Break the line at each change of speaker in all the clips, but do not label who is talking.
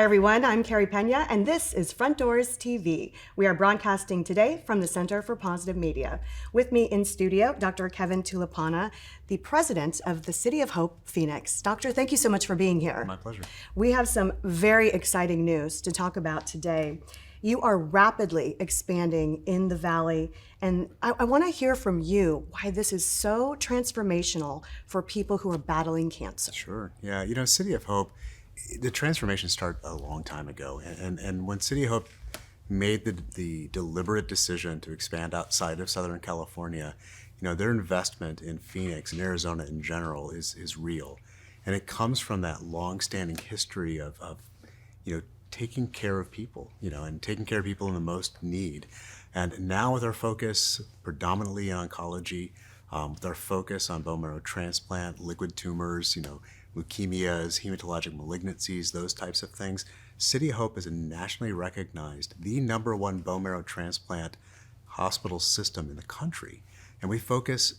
everyone. I'm Carey Pena, and this is Front Doors TV. We are broadcasting today from the Center for Positive Media. With me in studio, Dr. Kevin Tulipana, the president of the City of Hope, Phoenix. Doctor, thank you so much for being here.
My pleasure.
We have some very exciting news to talk about today. You are rapidly expanding in the Valley, and I want to hear from you why this is so transformational for people who are battling cancer.
Sure. Yeah. City of Hope, the transformation started a long time ago. And when City of Hope made the deliberate decision to expand outside of Southern California, their investment in Phoenix and Arizona in general is real. And it comes from that long-standing history of taking care of people, and taking care of people in the most need. And now with our focus predominantly in oncology, with our focus on bone marrow transplant, liquid tumors, leukemias, hematologic malignancies, those types of things, City of Hope is a nationally recognized, the #1 bone marrow transplant hospital system in the country. And we focus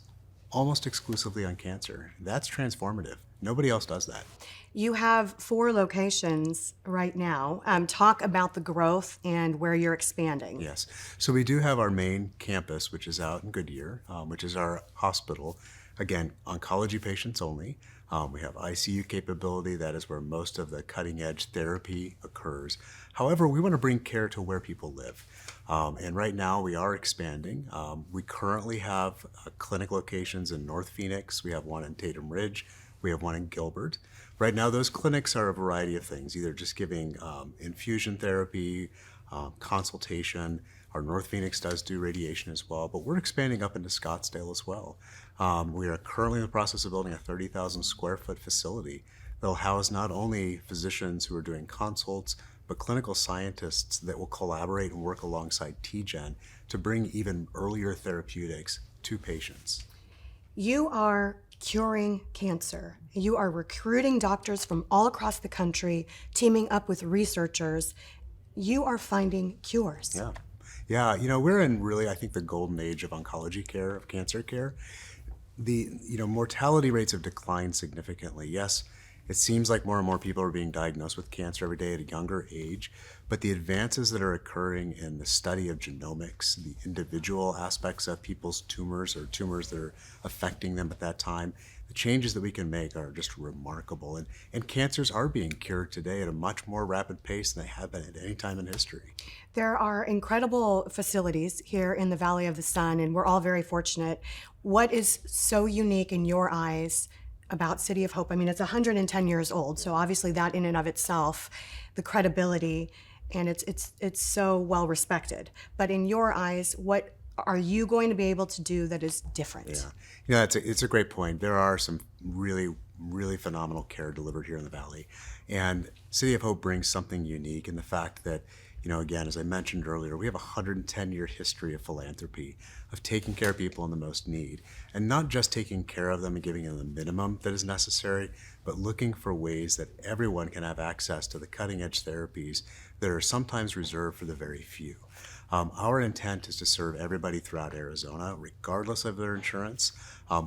almost exclusively on cancer. That's transformative. Nobody else does that.
You have 4 locations right now. Talk about the growth and where you're expanding.
Yes. So we do have our main campus, which is out in Goodyear, which is our hospital. Again, oncology patients only. We have ICU capability. That is where most of the cutting edge therapy occurs. However, we want to bring care to where people live. And right now we are expanding. We currently have clinic locations in North Phoenix. We have one in Tatum Ridge. We have one in Gilbert. Right now, those clinics are a variety of things, either just giving infusion therapy, consultation. Our North Phoenix does do radiation as well, but we're expanding up into Scottsdale as well. We are currently in the process of building a 30,000 square foot facility that'll house not only physicians who are doing consults, but clinical scientists that will collaborate and work alongside TGen to bring even earlier therapeutics to patients.
You are curing cancer. You are recruiting doctors from all across the country, teaming up with researchers. You are finding cures.
Yeah, we're in really, I think, the golden age of oncology care, of cancer care. The mortality rates have declined significantly. Yes, it seems like more and more people are being diagnosed with cancer every day at a younger age, but the advances that are occurring in the study of genomics, the individual aspects of people's tumors or tumors that are affecting them at that time, the changes that we can make are just remarkable. And cancers are being cured today at a much more rapid pace than they have been at any time in history.
There are incredible facilities here in the Valley of the Sun, and we're all very fortunate. What is so unique in your eyes about City of Hope? I mean, it's 110 years old, so obviously that in and of itself, the credibility, and it's so well respected. But in your eyes, what are you going to be able to do that is different?
Yeah, it's a great point. There are some really, really phenomenal care delivered here in the Valley. And City of Hope brings something unique in the fact that, again, as I mentioned earlier, we have a 110-year history of philanthropy, of taking care of people in the most need, and not just taking care of them and giving them the minimum that is necessary, but looking for ways that everyone can have access to the cutting-edge therapies that are sometimes reserved for the very few. Our intent is to serve everybody throughout Arizona, regardless of their insurance.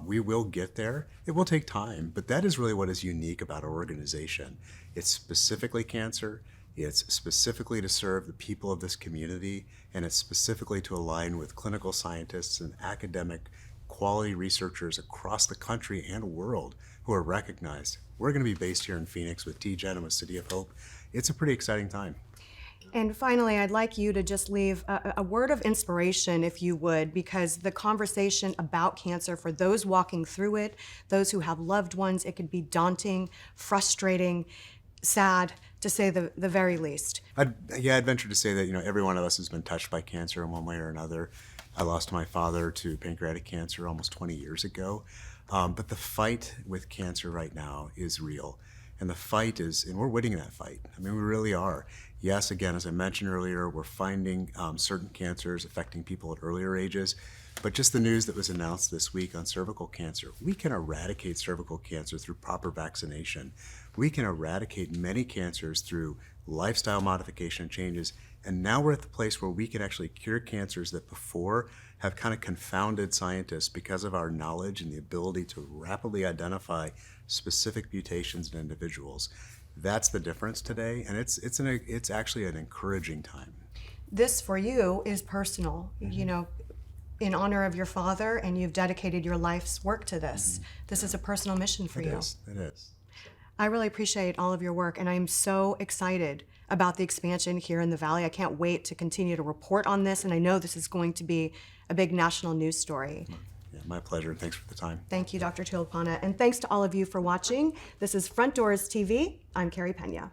We will get there. It will take time, but that is really what is unique about our organization. It's specifically cancer. It's specifically to serve the people of this community, and it's specifically to align with clinical scientists and academic quality researchers across the country and world who are recognized. We're going to be based here in Phoenix with TGen and with City of Hope. It's a pretty exciting time.
And finally, I'd like you to just leave a word of inspiration, if you would, because the conversation about cancer, for those walking through it, those who have loved ones, it could be daunting, frustrating, sad, to say the very least.
I'd venture to say that every one of us has been touched by cancer in one way or another. I lost my father to pancreatic cancer almost 20 years ago, but the fight with cancer right now is real, and the fight is, and we're winning that fight. I mean, we really are. Yes, again, as I mentioned earlier, we're finding certain cancers affecting people at earlier ages, but just the news that was announced this week on cervical cancer, we can eradicate cervical cancer through proper vaccination. We can eradicate many cancers through lifestyle modification changes, and now we're at the place where we can actually cure cancers that before have kind of confounded scientists because of our knowledge and the ability to rapidly identify specific mutations in individuals. That's the difference today, and it's actually an encouraging time.
This for you is personal, you know, in honor of your father, and you've dedicated your life's work to this. This is a personal mission for you.
It is.
I really appreciate all of your work, and I'm so excited about the expansion here in the Valley. I can't wait to continue to report on this, and I know this is going to be a big national news story.
Yeah, my pleasure. Thanks for the time.
Thank you, Dr. Tulipana, and thanks to all of you for watching. This is Front Doors TV. I'm Carey Pena.